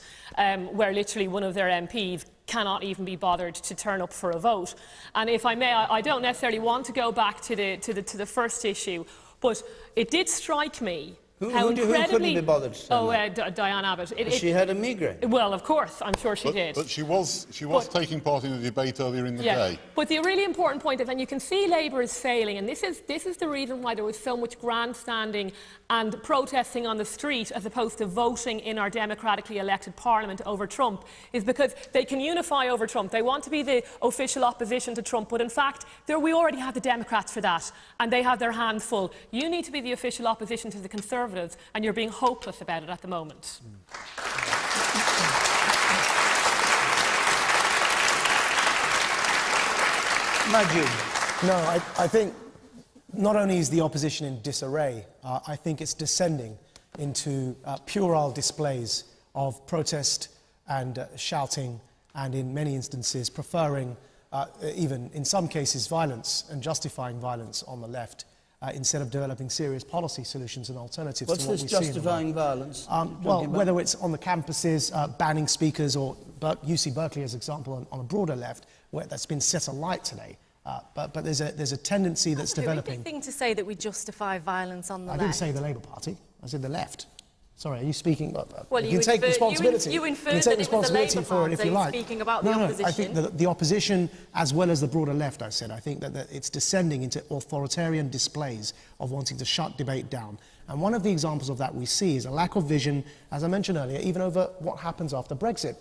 where literally one of their MPs cannot even be bothered to turn up for a vote. And if I may, I don't necessarily want to go back to the first issue, but it did strike me Who couldn't be bothered to turn up? Diane Abbott. She had a migraine. Well, of course, I'm sure she did. But she was taking part in a debate earlier in the day. But the really important point is, and you can see Labour is failing, and this is the reason why there was so much grandstanding and protesting on the street as opposed to voting in our democratically elected parliament over Trump, is because they can unify over Trump. They want to be the official opposition to Trump, but in fact, we already have the Democrats for that, and they have their hands full. You need to be the official opposition to the Conservatives, and you're being hopeless about it at the moment. Majid. No, I think not only is the opposition in disarray, I think it's descending into puerile displays of protest and shouting, and in many instances preferring, even in some cases, violence and justifying violence on the left, instead of developing serious policy solutions and alternatives What's to what this we see. justifying violence? Well, whether it's on the campuses, banning speakers, or UC Berkeley as an example on a broader left, where that's been set alight today. But there's a tendency that's developing. It's a thing to say that we justify violence on the left. I didn't say the Labour Party. I said the left. Sorry, are you speaking? Well, you can take responsibility. You inferred can take that it was the responsibility Labour for it if you like. speaking about the opposition. I think that the opposition, as well as the broader left, I think that it's descending into authoritarian displays of wanting to shut debate down. And one of the examples of that we see is a lack of vision, as I mentioned earlier, even over what happens after Brexit.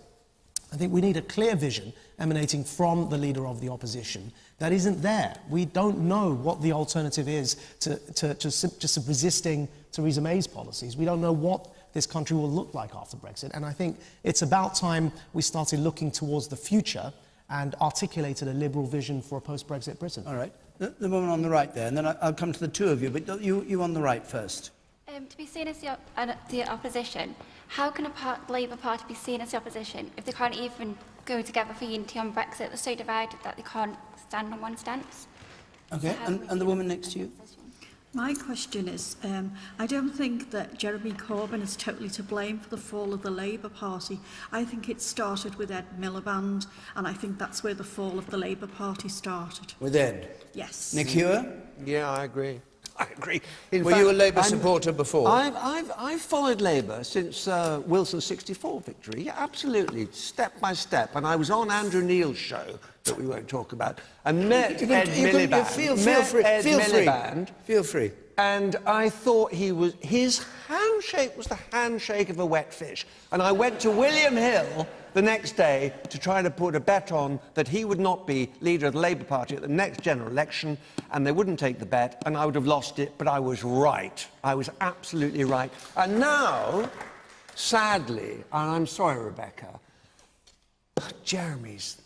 I think we need a clear vision emanating from the leader of the opposition that isn't there. We don't know what the alternative is to just resisting Theresa May's policies. We don't know what this country will look like after Brexit. And I think it's about time we started looking towards the future and articulated a liberal vision for a post-Brexit Britain. All right. The woman on the right there, and then I'll come to the two of you, but you on the right first. To be seen as the opposition, how can a Labour Party be seen as the opposition if they can't even go together for unity on Brexit? They're so divided that they can't stand on one stance. Okay, and the woman next to you? My question is, I don't think that Jeremy Corbyn is totally to blame for the fall of the Labour Party. I think it started with Ed Miliband, and I think that's where the fall of the Labour Party started. With Ed? Yes. Nick Hewer? Yeah, I agree. I agree. In Were fact, you a Labour supporter before? I've followed Labour since Wilson's '64 victory. Yeah, absolutely, step by step. And I was on Andrew Neil's show that we won't talk about, and met Ed Miliband. Feel free. And I thought his handshake was the handshake of a wet fish. And I went to William Hill the next day to try to put a bet on that he would not be leader of the Labour Party at the next general election, and they wouldn't take the bet, and I would have lost it, but I was right. I was absolutely right. And now, sadly, and I'm sorry, Rebecca, Jeremy's,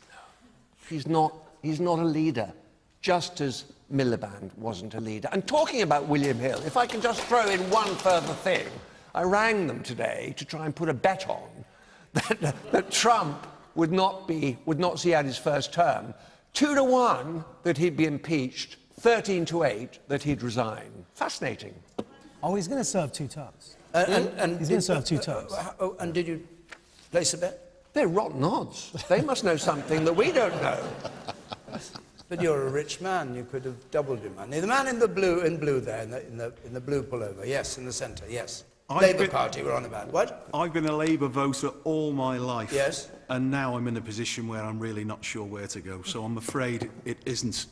he's not a leader, just as Miliband wasn't a leader. And talking about William Hill, if I can just throw in one further thing, I rang them today to try and put a bet on that Trump would not see out his first term. 2-1 that he'd be impeached, 13-8 that he'd resign. Fascinating. Oh, he's going to serve 2 terms. He's going to serve 2 terms. And did you place a bet? They're rotten odds. They must know something that we don't know. But you're a rich man. You could have doubled your money. The man in the blue there, in the blue pullover. Yes, in the centre. Yes. Labour Party. We're on about what? I've been a Labour voter all my life. Yes. And now I'm in a position where I'm really not sure where to go. So I'm afraid it isn't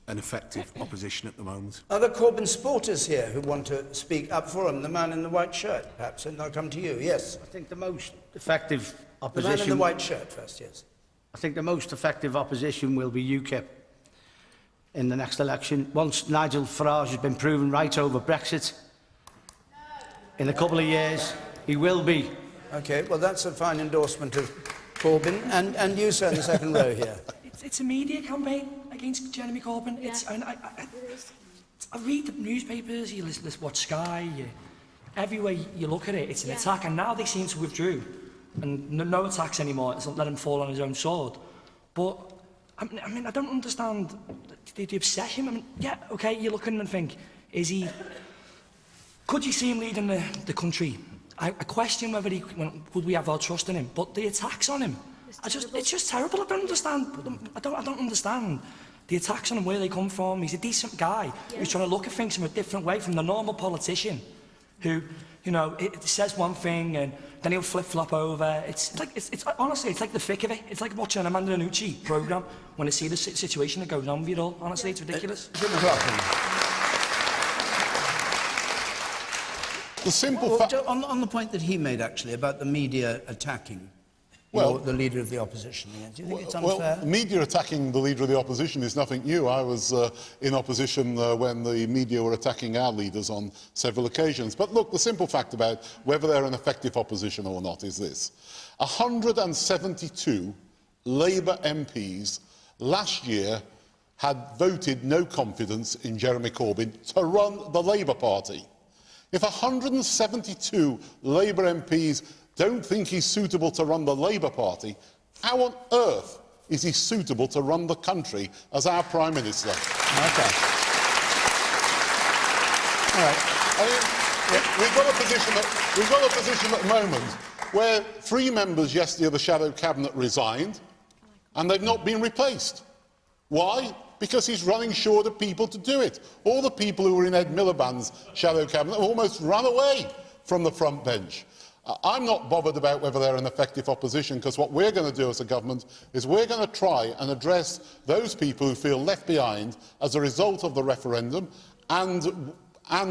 an effective opposition at the moment. Are there Corbyn supporters here who want to speak up for him? The man in the white shirt, perhaps, and I'll come to you. Yes. I think the most effective opposition... The man in the white shirt first, yes. I think the most effective opposition will be UKIP in the next election. Once Nigel Farage has been proven right over Brexit, in a couple of years, he will be. OK, well, that's a fine endorsement of Corbyn. And you, sir, in the second row here. It's a media campaign against Jeremy Corbyn. Yeah. I read the newspapers, you listen, watch Sky, everywhere you look at it, it's an attack, and now they seem to withdraw. And no attacks anymore, it's not let him fall on his own sword. But, I mean, I don't understand the obsession. I mean, yeah, OK, you're looking and think, is he... Could you see him leading the country? I question whether would we have our trust in him, but the attacks on him, it's just terrible. I don't understand. I don't understand the attacks on him, where they come from. He's a decent guy who's trying to look at things from a different way from the normal politician, who, you know, it says one thing and then he'll flip-flop over. It's honestly, it's like the thick of it. It's like watching an Amanda Nucci programme when I see the situation that goes on with it all. Honestly, it's ridiculous. The simple on the point that he made, actually, about the media attacking the leader of the opposition. Do you think it's unfair? Well, media attacking the leader of the opposition is nothing new. I was in opposition when the media were attacking our leaders on several occasions. But look, the simple fact about whether they're an effective opposition or not is this. 172 Labour MPs last year had voted no confidence in Jeremy Corbyn to run the Labour Party. If 172 Labour MPs don't think he's suitable to run the Labour Party, how on earth is he suitable to run the country as our Prime Minister? OK. All right. I mean, we've got a position at the moment where 3 members yesterday of the Shadow Cabinet resigned and they've not been replaced. Why? Because he's running short of people to do it. All the people who were in Ed Miliband's Shadow Cabinet have almost run away from the front bench. I'm not bothered about whether they're an effective opposition, because what we're going to do as a government is we're going to try and address those people who feel left behind as a result of the referendum, and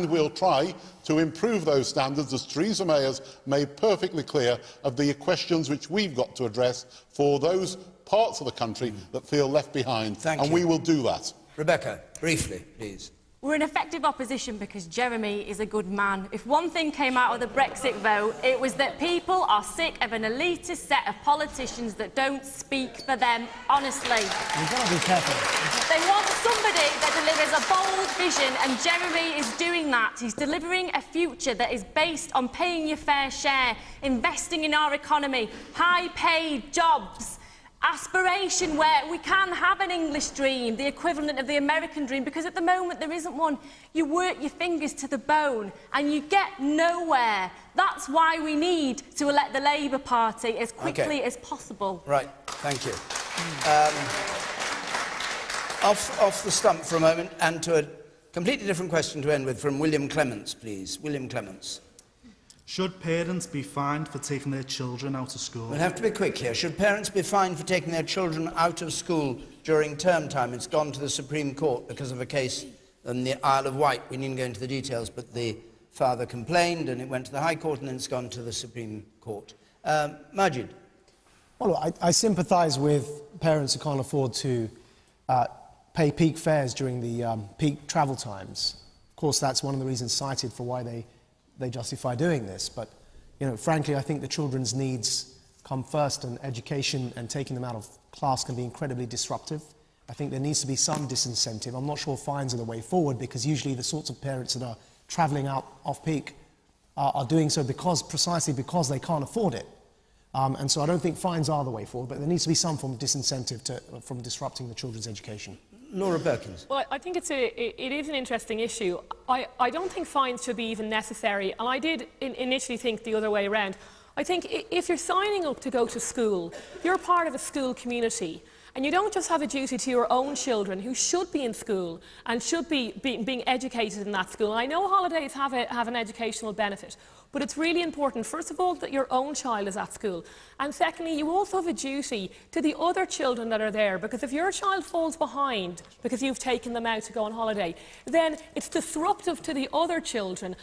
we'll try to improve those standards, as Theresa May has made perfectly clear, of the questions which we've got to address for those parts of the country that feel left behind. Thank you. We will do that. Rebecca, briefly, please. We're an effective opposition because Jeremy is a good man. If one thing came out of the Brexit vote, it was that people are sick of an elitist set of politicians that don't speak for them honestly. You've got to be careful. They want somebody that delivers a bold vision, and Jeremy is doing that. He's delivering a future that is based on paying your fair share, investing in our economy, high-paid jobs, aspiration where we can have an English dream, the equivalent of the American dream, because at the moment there isn't one. You work your fingers to the bone and you get nowhere. That's why we need to elect the Labour Party as quickly as possible. Right, thank you. Off the stump for a moment and to Completely different question to end with from William Clements, please. William Clements. Should parents be fined for taking their children out of school? We'll have to be quick here. Should parents be fined for taking their children out of school during term time? It's gone to the Supreme Court because of a case in the Isle of Wight. We needn't go into the details, but the father complained and it went to the High Court and then it's gone to the Supreme Court. Majid. Well, I sympathise with parents who can't afford to pay peak fares during the peak travel times. Of course, that's one of the reasons cited for why they justify doing this. But, you know, frankly, I think the children's needs come first, and education and taking them out of class can be incredibly disruptive. I think there needs to be some disincentive. I'm not sure fines are the way forward, because usually the sorts of parents that are travelling out off-peak are doing so precisely because they can't afford it. And so I don't think fines are the way forward, but there needs to be some form of disincentive from disrupting the children's education. Laura Perkins. Well, I think it is an interesting issue. I don't think fines should be even necessary, and I did initially think the other way around. I think if you're signing up to go to school, you're part of a school community, and you don't just have a duty to your own children who should be in school and should be being educated in that school. I know holidays have an educational benefit, but it's really important, first of all, that your own child is at school. And secondly, you also have a duty to the other children that are there, because if your child falls behind because you've taken them out to go on holiday, then it's disruptive to the other children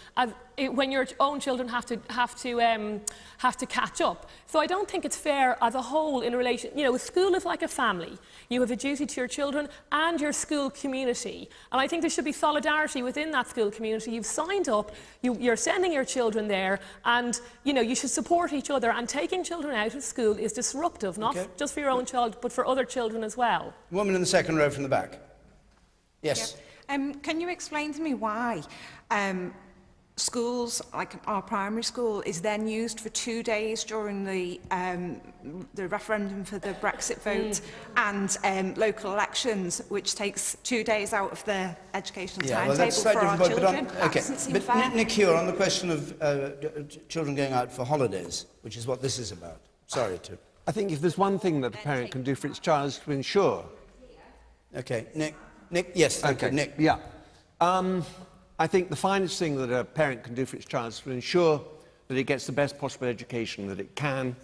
when your own children have to catch up. So I don't think it's fair as a whole in relation. You know, school is like a family. You have a duty to your children and your school community. And I think there should be solidarity within that school community. You've signed up, you're sending your children there, and you know, you should support each other. And taking children out of school is disruptive, not just for your own child, but for other children as well. Woman in the second row from the back. Yes. Yep. Can you explain to me why schools, like our primary school, is then used for 2 days during the referendum for the Brexit vote and local elections, which takes 2 days out of the educational timetable for our children? That doesn't seem fair. Nick, you're on the question of children going out for holidays, which is what this is about. Sorry to... I think if there's one thing that a parent can do for its child is to ensure... OK, Nick, yes, thank you. Nick. Yeah. I think the finest thing that a parent can do for its child is to ensure that it gets the best possible education that it can.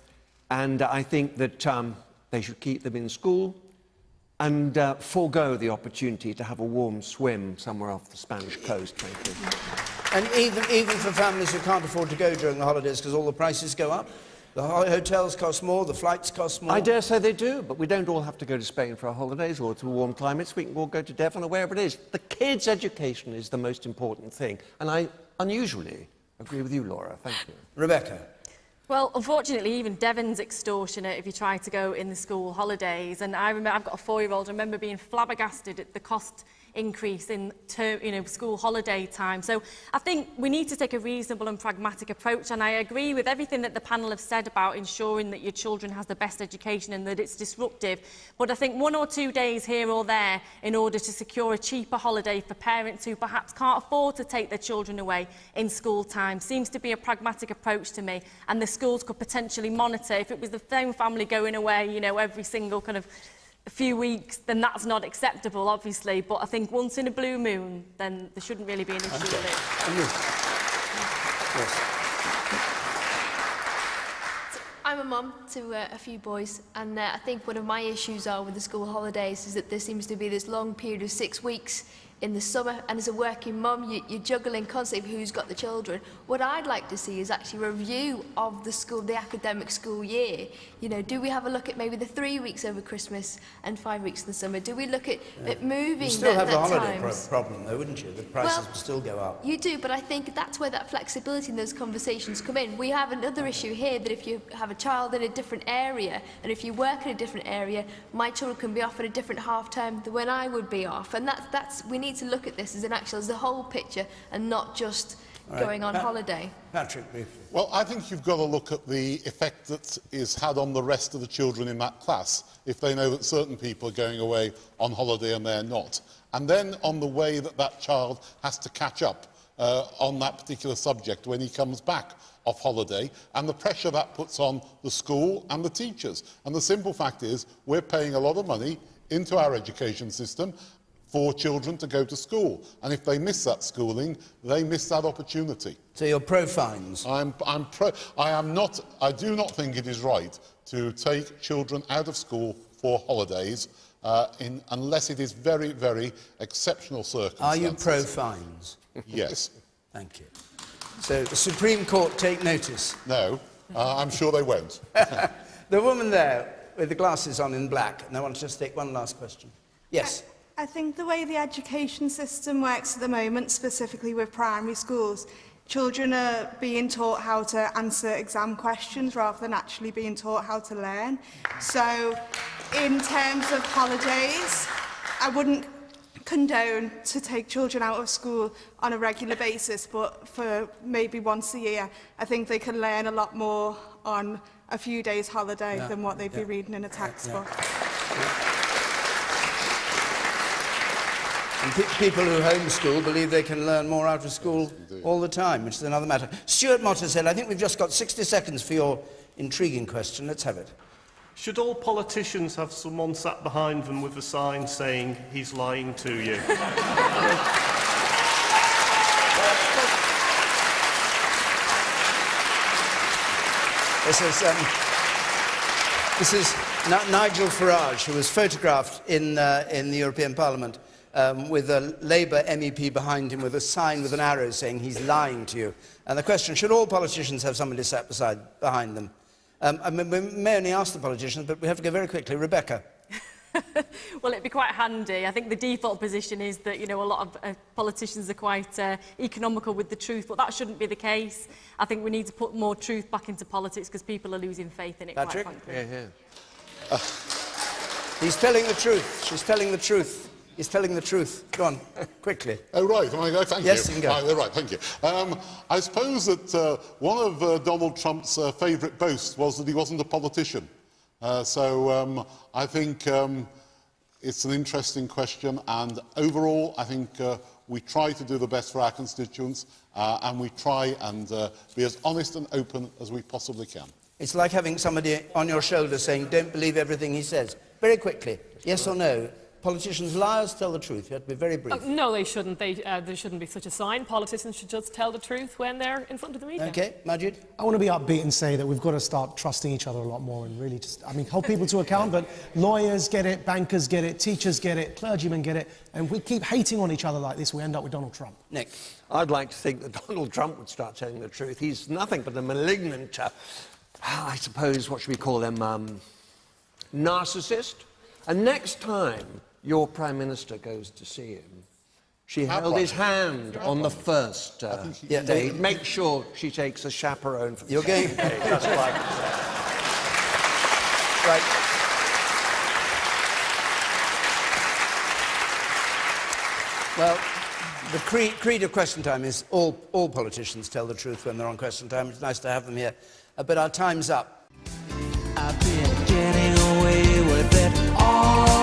And I think that they should keep them in school and forego the opportunity to have a warm swim somewhere off the Spanish coast, frankly. And even for families who can't afford to go during the holidays because all the prices go up? The hotels cost more, the flights cost more? I dare say they do, but we don't all have to go to Spain for our holidays or to warm climates. We can all go to Devon or wherever it is. The kids' education is the most important thing. And I unusually agree with you, Laura. Thank you. Rebecca. Well, unfortunately, even Devon's extortionate if you try to go in the school holidays. And I remember, I've got a 4-year-old, I remember being flabbergasted at the cost increase in school holiday time. So I think we need to take a reasonable and pragmatic approach, and I agree with everything that the panel have said about ensuring that your children has the best education and that it's disruptive. But I think 1 or 2 days here or there in order to secure a cheaper holiday for parents who perhaps can't afford to take their children away in school time seems to be a pragmatic approach to me, and the schools could potentially monitor if it was the same family going away, you know, every single kind of a few weeks, then that's not acceptable, obviously. But I think once in a blue moon, then there shouldn't really be an issue with it. Yes. I'm a mum to a few boys, and I think one of my issues are with the school holidays is that there seems to be this long period of 6 weeks in the summer, and as a working mum, you're juggling constantly who's got the children. What I'd like to see is actually a review of the academic school year. You know, do we have a look at maybe the 3 weeks over Christmas and 5 weeks in the summer? Do we look at moving You still have the holiday times? problem, though, wouldn't you? The prices will still go up. You do, but I think that's where that flexibility in those conversations come in. We have another issue here that if you have a child in a different area, and if you work in a different area, my children can be off at a different half term than when I would be off. And we need to look at this as as the whole picture and not just going on holiday. Patrick, briefly. Well, I think you've got to look at the effect that is had on the rest of the children in that class if they know that certain people are going away on holiday and they're not. And then on the way that that child has to catch up on that particular subject when he comes back off holiday, and the pressure that puts on the school and the teachers. And the simple fact is we're paying a lot of money into our education system for children to go to school. And if they miss that schooling, they miss that opportunity. So you're pro-fines? I do not think it is right to take children out of school for holidays unless it is very, very exceptional circumstances. Are you pro-fines? Yes. Thank you. So the Supreme Court take notice? No, I'm sure they won't. The woman there with the glasses on in black, and I want to just take one last question. Yes? I think the way the education system works at the moment, specifically with primary schools, children are being taught how to answer exam questions rather than actually being taught how to learn. So, in terms of holidays, I wouldn't condone to take children out of school on a regular basis, but for maybe once a year, I think they can learn a lot more on a few days' holiday than what they'd be reading in a textbook. And people who homeschool believe they can learn more out of school all the time, which is another matter. Stuart Motter said, I think we've just got 60 seconds for your intriguing question. Let's have it. Should all politicians have someone sat behind them with a sign saying, he's lying to you? This is Nigel Farage, who was photographed in the European Parliament with a Labour MEP behind him with a sign with an arrow saying he's lying to you. And the question, should all politicians have somebody sat behind them? I mean, we may only ask the politicians, but we have to go very quickly. Rebecca. Well, it'd be quite handy. I think the default position is that, you know, a lot of politicians are quite economical with the truth, but that shouldn't be the case. I think we need to put more truth back into politics because people are losing faith in it, Patrick? quite frankly. He's telling the truth. She's telling the truth. He's telling the truth. Go on, quickly. Oh, right. Am I go? Thank you. Yes, you can go. Right, thank you. I suppose that one of Donald Trump's favourite boasts was that he wasn't a politician. So I think it's an interesting question, and overall I think we try to do the best for our constituents and we try and be as honest and open as we possibly can. It's like having somebody on your shoulder saying, don't believe everything he says. Very quickly, yes or no? Politicians liars tell the truth. You have to be very brief. No, they shouldn't. There shouldn't be such a sign. Politicians should just tell the truth when they're in front of the media. Okay, Majid? I want to be upbeat and say that we've got to start trusting each other a lot more and really just, I mean, hold people to account, but lawyers get it, bankers get it, teachers get it, clergymen get it, and if we keep hating on each other like this, we end up with Donald Trump. Nick? I'd like to think that Donald Trump would start telling the truth. He's nothing but a malignant, I suppose, what should we call him, narcissist. And next time your Prime Minister goes to see him, she held his hand on the first date. Make sure she takes a chaperone for the second date. That's what I would say. Right. Well, the creed of Question Time is all politicians tell the truth when they're on Question Time. It's nice to have them here. But our time's up. I've been getting away with it all